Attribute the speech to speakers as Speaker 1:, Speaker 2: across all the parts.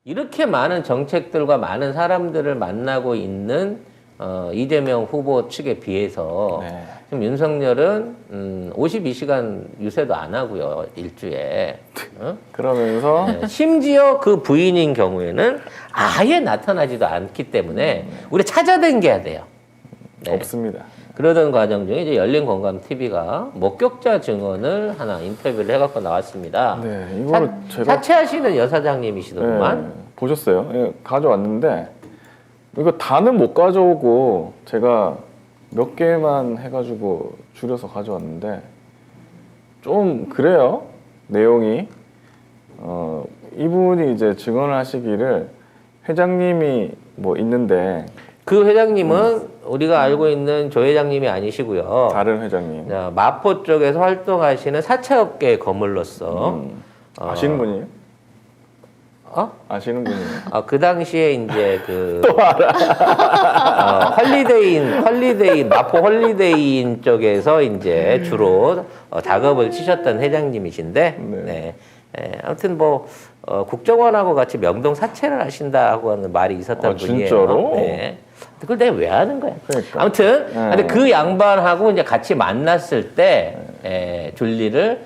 Speaker 1: 이렇게 많은 정책들과 많은 사람들을 만나고 있는 이재명 후보 측에 비해서
Speaker 2: 네.
Speaker 1: 지금 윤석열은 52시간 유세도 안 하고요, 일주에.
Speaker 2: 그러면서
Speaker 1: 네, 심지어 그 부인인 경우에는 아예 나타나지도 않기 때문에 우리 찾아다녀야 돼요. 네.
Speaker 2: 없습니다.
Speaker 1: 그러던 과정 중에 이제 열린공감TV가 목격자 증언을 하나 인터뷰를 해갖고 나왔습니다.
Speaker 2: 네, 이거를 제가
Speaker 1: 사채하시는 여사장님이시더만.
Speaker 2: 네, 보셨어요? 예, 가져왔는데 이거 다는 못 가져오고 제가 몇 개만 해가지고 줄여서 가져왔는데 좀 그래요. 내용이 이분이 이제 증언을 하시기를 회장님이 뭐 있는데
Speaker 1: 그 회장님은 우리가 알고 있는 조 회장님이 아니시고요.
Speaker 2: 다른 회장님
Speaker 1: 자, 마포 쪽에서 활동하시는 사채업계의 거물로서
Speaker 2: 아시는 분이에요? 아시는 분이에요?
Speaker 1: 그 당시에 이제 또 알아. 헐리데이인 마포 헐리데이인 쪽에서 이제 주로 작업을 치셨던 회장님이신데,
Speaker 2: 네.
Speaker 1: 아무튼 뭐 국정원하고 같이 명동 사채를 하신다고 하는 말이 있었던 분이에요.
Speaker 2: 진짜로?
Speaker 1: 네. 그걸 내가 왜 하는 거야?
Speaker 2: 그러니까.
Speaker 1: 아무튼 근데 그 양반하고 이제 같이 만났을 때 줄리를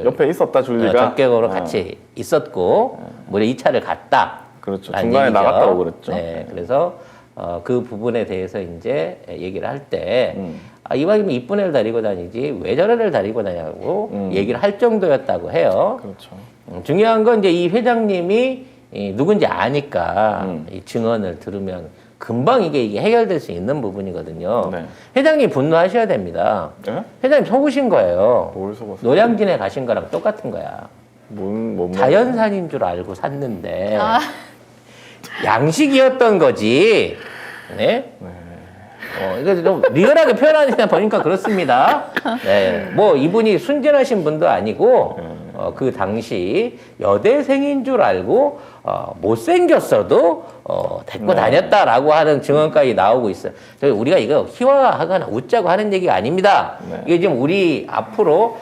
Speaker 2: 옆에 있었다 줄리가
Speaker 1: 적격으로 같이 있었고 무려 2차를 갔다.
Speaker 2: 그렇죠. 중간에 나갔다고 그랬죠.
Speaker 1: 네, 그래서 그 부분에 대해서 이제 얘기를 할 때 이왕이면 이쁜 애를 데리고 다니지 왜 저런 애를 데리고 다니냐고 얘기를 할 정도였다고 해요.
Speaker 2: 그렇죠.
Speaker 1: 중요한 건 이제 이 회장님이 누군지 아니까 이 증언을 들으면 금방 이게 해결될 수 있는 부분이거든요.
Speaker 2: 네.
Speaker 1: 회장님 분노하셔야 됩니다.
Speaker 2: 네?
Speaker 1: 회장님 속으신 거예요.
Speaker 2: 뭘 속았어요?
Speaker 1: 노량진에 가신 거랑 똑같은 거야.
Speaker 2: 뭔
Speaker 1: 자연산인 줄 알고 샀는데 양식이었던 거지. 네? 이거 좀 리얼하게 표현하니까 보니까 그렇습니다. 네. 뭐 이분이 순진하신 분도 아니고 그 당시 여대생인 줄 알고 못생겼어도 데리고 다녔다라고 하는 증언까지 나오고 있어요. 우리가 이거 희화하거나 웃자고 하는 얘기가 아닙니다.
Speaker 2: 네.
Speaker 1: 이게 지금 우리 앞으로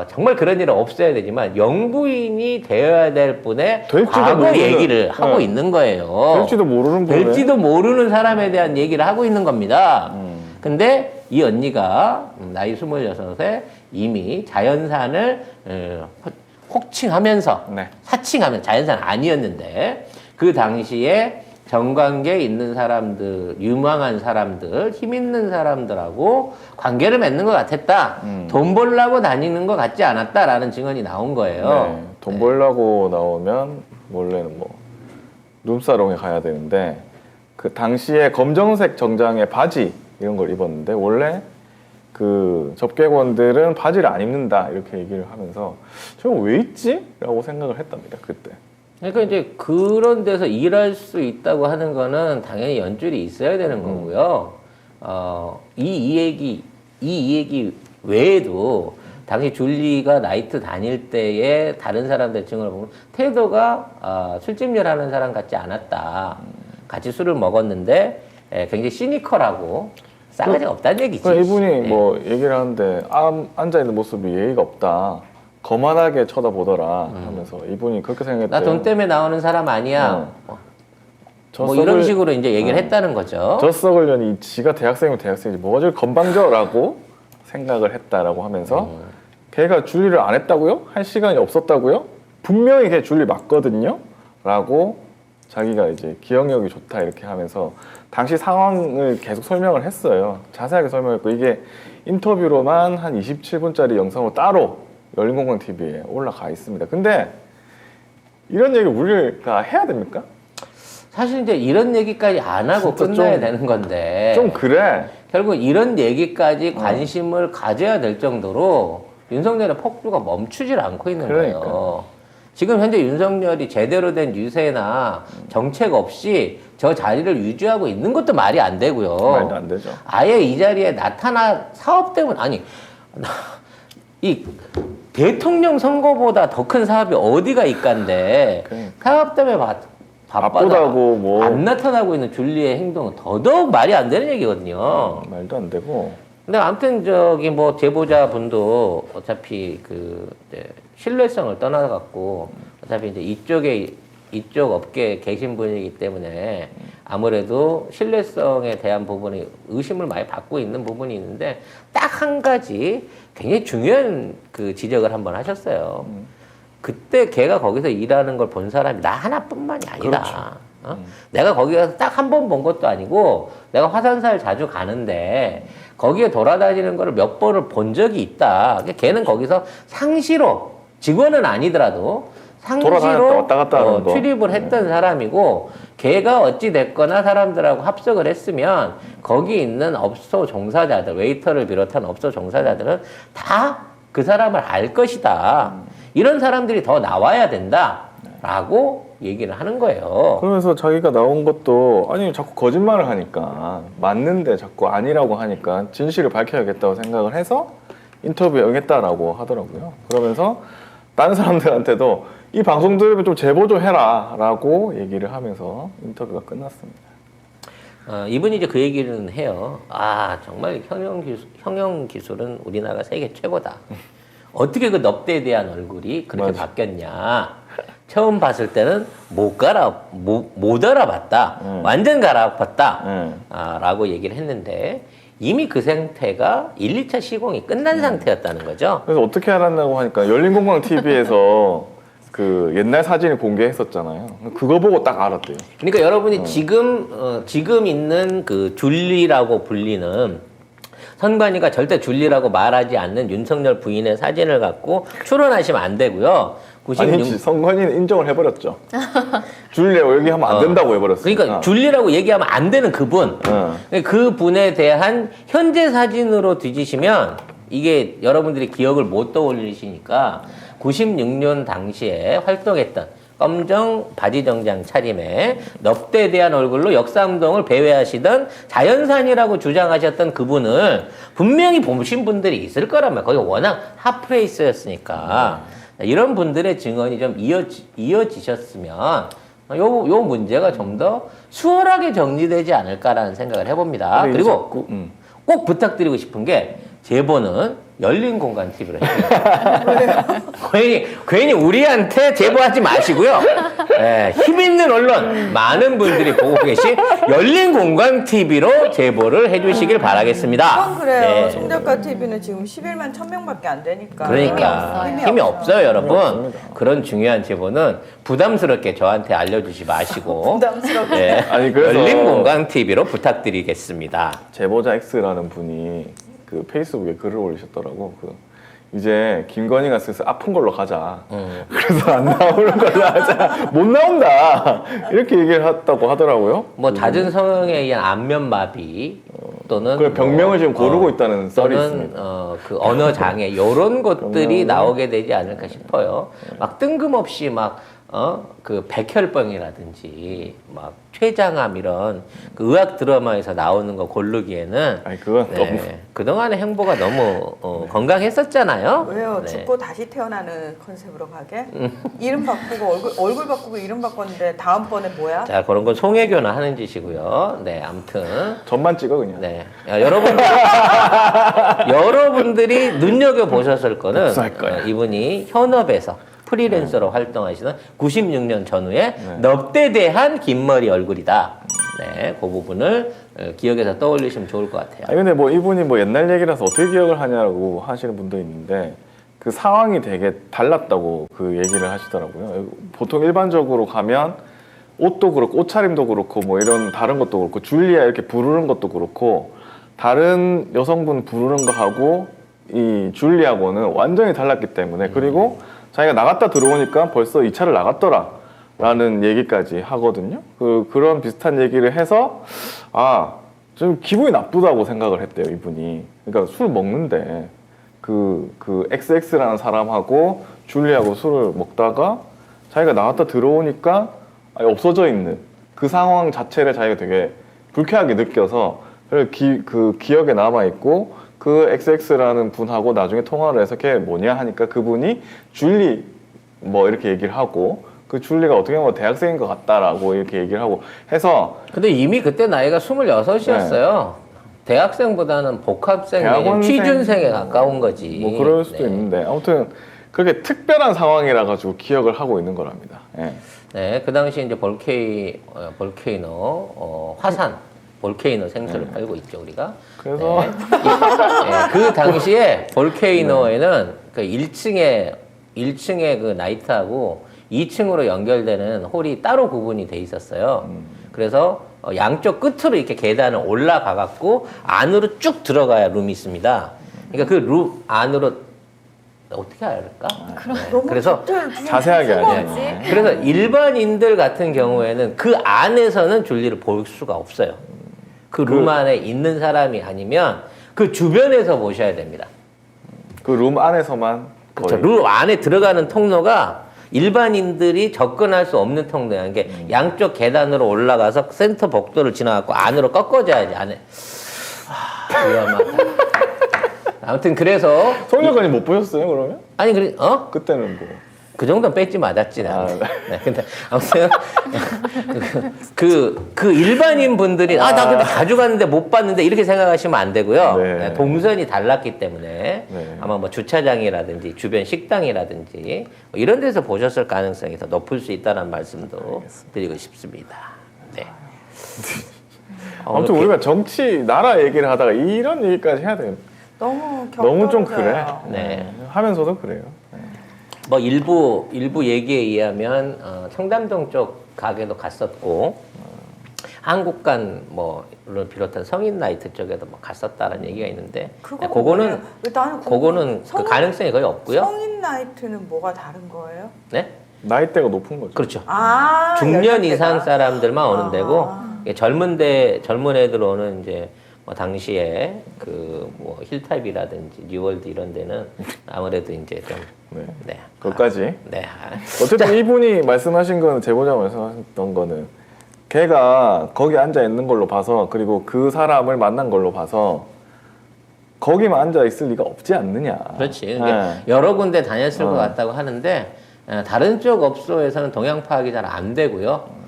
Speaker 1: 정말 그런 일은 없어야 되지만 영부인이 되어야 될 분의 과거
Speaker 2: 모르는,
Speaker 1: 얘기를 하고 있는 거예요.
Speaker 2: 될지도 모르는 분에
Speaker 1: 될지도 모르는 사람에 대한 얘기를 하고 있는 겁니다. 근데 이 언니가 나이 26에 이미 자연산을 호칭하면서
Speaker 2: 네.
Speaker 1: 사칭하면 자연산 아니었는데 그 당시에 정관계에 있는 사람들, 유망한 사람들, 힘 있는 사람들하고 관계를 맺는 것 같았다. 돈 벌려고 다니는 것 같지 않았다라는 증언이 나온 거예요.
Speaker 2: 네, 돈 벌려고 나오면 원래는 뭐 룸사롱에 가야 되는데 그 당시에 검정색 정장에 바지 이런 걸 입었는데 원래 그 접객원들은 바지를 안 입는다 이렇게 얘기를 하면서 저거 왜 있지? 라고 생각을 했답니다 그때.
Speaker 1: 그러니까 이제 그런 데서 일할 수 있다고 하는 거는 당연히 연줄이 있어야 되는 거고요. 이 얘기 외에도 당시 줄리가 나이트 다닐 때에 다른 사람들 증언을 보면 태도가 술집일 하는 사람 같지 않았다. 같이 술을 먹었는데 굉장히 시니컬하고 싸가지가 없다는 얘기지.
Speaker 2: 이분이
Speaker 1: 네.
Speaker 2: 뭐 얘기를 하는데 앉아있는 모습이 예의가 없다. 거만하게 쳐다보더라 하면서 이분이 그렇게 생각했대요.
Speaker 1: 나 돈 때문에 나오는 사람 아니야.
Speaker 2: 저
Speaker 1: 뭐
Speaker 2: 썩을-
Speaker 1: 이런 식으로 이제 얘기를 했다는 거죠.
Speaker 2: 저 썩을 년이 지가 대학생이면 대학생이지 뭐가 저리 건방져라고 생각을 했다라고 하면서 걔가 줄리를 안 했다고요? 할 시간이 없었다고요? 분명히 걔 줄리 맞거든요? 라고 자기가 이제 기억력이 좋다 이렇게 하면서 당시 상황을 계속 설명을 했어요. 자세하게 설명했고 이게 인터뷰로만 한 27분짜리 영상으로 따로 열린공감TV에 올라가 있습니다. 근데 이런 얘기 우리가 해야 됩니까?
Speaker 1: 사실 이제 이런 얘기까지 안 하고
Speaker 2: 진짜
Speaker 1: 끝나야
Speaker 2: 좀-
Speaker 1: 되는 건데
Speaker 2: 좀 그래.
Speaker 1: 결국 이런 얘기까지 관심을 가져야 될 정도로 윤석열의 폭주가 멈추질 않고 있는
Speaker 2: 그러니까.
Speaker 1: 거예요. 지금 현재 윤석열이 제대로 된 유세나 정책 없이 저 자리를 유지하고 있는 것도 말이 안 되고요.
Speaker 2: 말도 안 되죠.
Speaker 1: 아예 이 자리에 나타나 사업 때문에 이 대통령 선거보다 더 큰 사업이 어디가 있간데
Speaker 2: 그러니까.
Speaker 1: 사업 때문에
Speaker 2: 바쁘다고 뭐
Speaker 1: 안 나타나고 있는 줄리의 행동은 더더욱 말이 안 되는 얘기거든요.
Speaker 2: 말도 안 되고
Speaker 1: 근데 아무튼 저기 뭐 제보자 분도 어차피 그 이제 신뢰성을 떠나갖고 어차피 이제 이쪽에 이쪽 업계에 계신 분이기 때문에 아무래도 신뢰성에 대한 부분이 의심을 많이 받고 있는 부분이 있는데 딱 한 가지 굉장히 중요한 그 지적을 한번 하셨어요. 그때 걔가 거기서 일하는 걸 본 사람이 나 하나뿐만이 아니다.
Speaker 2: 그렇죠.
Speaker 1: 어? 내가 거기 가서 딱 한 번 본 것도 아니고 내가 화산사를 자주 가는데 거기에 돌아다니는 거를 몇 번을 본 적이 있다. 그러니까 걔는 거기서 상시로 직원은 아니더라도
Speaker 2: 돌아다녔다,
Speaker 1: 상시로
Speaker 2: 왔다 갔다 하는 거.
Speaker 1: 출입을 했던 사람이고 걔가 어찌 됐거나 사람들하고 합석을 했으면 거기 있는 업소 종사자들 웨이터를 비롯한 업소 종사자들은 다 그 사람을 알 것이다. 이런 사람들이 더 나와야 된다라고 얘기를 하는 거예요.
Speaker 2: 그러면서 자기가 나온 것도 아니 자꾸 거짓말을 하니까 맞는데 자꾸 아니라고 하니까 진실을 밝혀야겠다고 생각을 해서 인터뷰에 응했다라고 하더라고요. 그러면서 다른 사람들한테도 이 방송 들으면 좀 제보 좀 해라라고 얘기를 하면서 인터뷰가 끝났습니다.
Speaker 1: 이분이 이제 그 얘기는 해요. 아, 정말 형용 기술은 우리나라가 세계 최고다. 어떻게 그 넙대에 대한 얼굴이 그렇게
Speaker 2: 맞아.
Speaker 1: 바뀌었냐. 처음 봤을 때는 못 알아봤다. 완전 갈아엎었다. 라고 얘기를 했는데 이미 그 상태가 1, 2차 시공이 끝난 상태였다는 거죠.
Speaker 2: 그래서 어떻게 알았냐고 하니까 열린공방 TV에서 그 옛날 사진을 공개했었잖아요. 그거 보고 딱 알았대요.
Speaker 1: 그러니까 여러분이 지금 있는 그 줄리라고 불리는 선관위가 절대 줄리라고 말하지 않는 윤석열 부인의 사진을 갖고 추론하시면 안 되고요. 96...
Speaker 2: 아니지, 선관위는 인정을 해버렸죠. 줄리라고 얘기하면 안 된다고 해버렸어요.
Speaker 1: 그러니까 줄리라고 얘기하면 안 되는 그분. 그 분에 대한 현재 사진으로 뒤지시면 이게 여러분들이 기억을 못 떠올리시니까 96년 당시에 활동했던 검정 바지 정장 차림에 넙대에 대한 얼굴로 역삼동을 배회하시던 자연산이라고 주장하셨던 그분을 분명히 보신 분들이 있을 거란 말이에요. 거기 워낙 핫플레이스였으니까. 이런 분들의 증언이 좀 이어지셨으면 요 문제가 좀 더 수월하게 정리되지 않을까라는 생각을 해봅니다. 그리고 꼭 부탁드리고 싶은 게 제보는 열린 공간 TV로 해요. 괜히 우리한테 제보하지 마시고요. 네, 힘 있는 언론 많은 분들이 보고 계신 열린 공간 TV로 제보를 해주시길 바라겠습니다.
Speaker 3: 그건 그래요.
Speaker 1: 네.
Speaker 3: 송작가 TV는 지금 11만 1000명밖에 안 되니까.
Speaker 1: 그러니까 힘이 없어요, 여러분. 그런 중요한 제보는 부담스럽게 저한테 알려주지 마시고
Speaker 3: 부담스럽게.
Speaker 1: 네,
Speaker 2: 아니, 그래서
Speaker 1: 열린 공간 TV로 부탁드리겠습니다.
Speaker 2: 제보자 X라는 분이 그 페이스북에 글을 올리셨더라고. 이제 김건희가 슬슬 아픈 걸로 가자. 그래서 안 나오는 걸로 하자. 못 나온다. 이렇게 얘기를 했다고 하더라고요.
Speaker 1: 뭐 잦은 성형에 의한 안면 마비 또는
Speaker 2: 그 병명을 지금 고르고 있다는 썰이
Speaker 1: 또는
Speaker 2: 있습니다.
Speaker 1: 그 언어 장애 이런 것들이 나오게 되지 않을까 싶어요. 막 뜬금없이 그 백혈병이라든지 막 췌장암 이런 그 의학 드라마에서 나오는 거 고르기에는
Speaker 2: 아니 그건 너무
Speaker 1: 그동안의 행보가 너무 건강했었잖아요.
Speaker 3: 왜요?
Speaker 1: 네.
Speaker 3: 죽고 다시 태어나는 컨셉으로 가게? 이름 바꾸고 얼굴 바꾸고 이름 바꿨는데 다음번에 뭐야?
Speaker 1: 자, 그런 건 송혜교나 하는 짓이고요. 네, 아무튼
Speaker 2: 전만 찍어 그냥.
Speaker 1: 네, 여러분들이 눈여겨 보셨을 거는
Speaker 2: 복수할 거야.
Speaker 1: 이분이 현업에서 프리랜서로 활동하시는 96년 전후에 넙대에 대한 긴 머리 얼굴이다. 네, 그 부분을 기억해서 떠올리시면 좋을 것 같아요.
Speaker 2: 아니 근데 뭐 이분이 뭐 옛날 얘기라서 어떻게 기억을 하냐고 하시는 분도 있는데 그 상황이 되게 달랐다고 그 얘기를 하시더라고요. 보통 일반적으로 가면 옷도 그렇고 옷차림도 그렇고 뭐 이런 다른 것도 그렇고 줄리아 이렇게 부르는 것도 그렇고 다른 여성분 부르는 거 하고 이 줄리아고는 완전히 달랐기 때문에 그리고 자기가 나갔다 들어오니까 벌써 2차를 나갔더라 라는 얘기까지 하거든요. 그런 비슷한 얘기를 해서 좀 기분이 나쁘다고 생각을 했대요, 이분이. 그러니까 술 먹는데 그 XX라는 사람하고 줄리하고 술을 먹다가 자기가 나갔다 들어오니까 없어져 있는 그 상황 자체를 자기가 되게 불쾌하게 느껴서 그 기억에 남아있고 그 XX라는 분하고 나중에 통화를 해서 걔 뭐냐 하니까 그분이 줄리 뭐 이렇게 얘기를 하고 그 줄리가 어떻게 보면 대학생인 것 같다라고 이렇게 얘기를 하고 해서
Speaker 1: 근데 이미 그때 나이가 26이었어요. 대학생보다는 복학생, 취준생에 가까운 거지.
Speaker 2: 뭐 그럴 수도 있는데 아무튼 그렇게 특별한 상황이라 가지고 기억을 하고 있는 거랍니다. 예.
Speaker 1: 네, 그 당시 이제 볼케이노 화산 볼케이노 생수를 팔고 있죠 우리가.
Speaker 2: 그래서
Speaker 1: 네. 그 당시에 볼케이노에는 그 1층에 그 나이트하고 2층으로 연결되는 홀이 따로 구분이 돼 있었어요. 그래서 양쪽 끝으로 이렇게 계단을 올라가 갖고 안으로 쭉 들어가야 룸이 있습니다. 그러니까 그 룸 안으로 어떻게 알까?
Speaker 3: 너무
Speaker 1: 그래서
Speaker 2: 자세하게
Speaker 3: 수가
Speaker 2: 알죠.
Speaker 3: 없지?
Speaker 1: 그래서 일반인들 같은 경우에는 그 안에서는 줄리를 볼 수가 없어요. 그 룸 안에 있는 사람이 아니면 그 주변에서 보셔야 됩니다.
Speaker 2: 그 룸 안에서만
Speaker 1: 그렇죠.
Speaker 2: 거의
Speaker 1: 룸 안에 들어가는 통로가 일반인들이 접근할 수 없는 통로야. 이게 양쪽 계단으로 올라가서 센터 복도를 지나갖고 안으로 꺾어져야지 안에. 위험하다. 아무튼 그래서
Speaker 2: 송력관이 못 보셨어요 그러면?
Speaker 1: 아니 그래
Speaker 2: 그때는 뭐
Speaker 1: 그 정도는 뺏지 맞았지 나는.
Speaker 2: 아,
Speaker 1: 네, 근데 아무튼 그 일반인 분들이 나 근데 가져갔는데 못 봤는데 이렇게 생각하시면 안 되고요.
Speaker 2: 네.
Speaker 1: 네, 동선이 달랐기 때문에
Speaker 2: 네.
Speaker 1: 아마 뭐 주차장이라든지 주변 식당이라든지 뭐 이런 데서 보셨을 가능성이 더 높을 수 있다는 말씀도 드리고 싶습니다. 네.
Speaker 2: 아무튼
Speaker 1: 이렇게
Speaker 2: 우리가 정치 나라 얘기를 하다가 이런 얘기까지 해야 돼요.
Speaker 3: 너무
Speaker 2: 너무 좀
Speaker 3: 격떨어져요.
Speaker 2: 그래.
Speaker 1: 네.
Speaker 2: 하면서도 그래요.
Speaker 1: 뭐 일부 얘기에 의하면 청담동 쪽 가게도 갔었고 한국관 뭐를 비롯한 성인 나이트 쪽에도 뭐 갔었다는 얘기가 있는데 그거는
Speaker 3: 나는
Speaker 1: 그 가능성이 거의 없고요.
Speaker 3: 성인 나이트는 뭐가 다른 거예요?
Speaker 1: 네,
Speaker 2: 나이대가 높은 거죠.
Speaker 1: 그렇죠.
Speaker 3: 중년
Speaker 1: 중년 이상 사람들만 오는 데고
Speaker 3: 아.
Speaker 1: 이게 젊은 애들 오는 이제 뭐 당시에 그 뭐 힐탑이라든지 뉴월드 이런 데는 아무래도 이제 좀
Speaker 2: 네.
Speaker 1: 네.
Speaker 2: 그것까지.
Speaker 1: 네.
Speaker 2: 어쨌든 이분이 말씀하신 거는 제보자가 말씀하셨던 거는 걔가 거기 앉아 있는 걸로 봐서 그리고 그 사람을 만난 걸로 봐서 거기만 앉아 있을 리가 없지 않느냐.
Speaker 1: 그렇지.
Speaker 2: 네.
Speaker 1: 그러니까 여러 군데 다녔을 것 같다고 하는데 다른 쪽 업소에서는 동향 파악이 잘 안 되고요.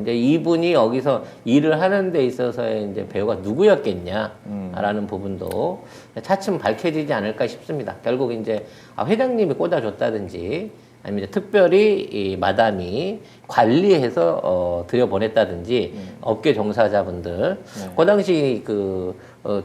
Speaker 1: 이제 이분이 여기서 일을 하는 데 있어서의 이제 배우가 누구였겠냐라는 부분도 차츰 밝혀지지 않을까 싶습니다. 결국 이제 회장님이 꽂아줬다든지 아니면 이제 특별히 이 마담이 관리해서 들여보냈다든지 업계 종사자분들 그 당시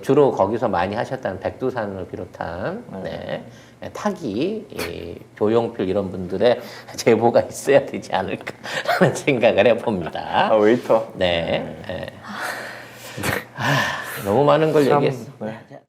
Speaker 1: 주로 거기서 많이 하셨다는 백두산을 비롯한 네, 타기, 조용필 이런 분들의 제보가 있어야 되지 않을까라는 생각을 해봅니다.
Speaker 2: 웨이터.
Speaker 1: 네. 너무 많은 걸
Speaker 2: 참,
Speaker 1: 얘기했어.
Speaker 2: 네.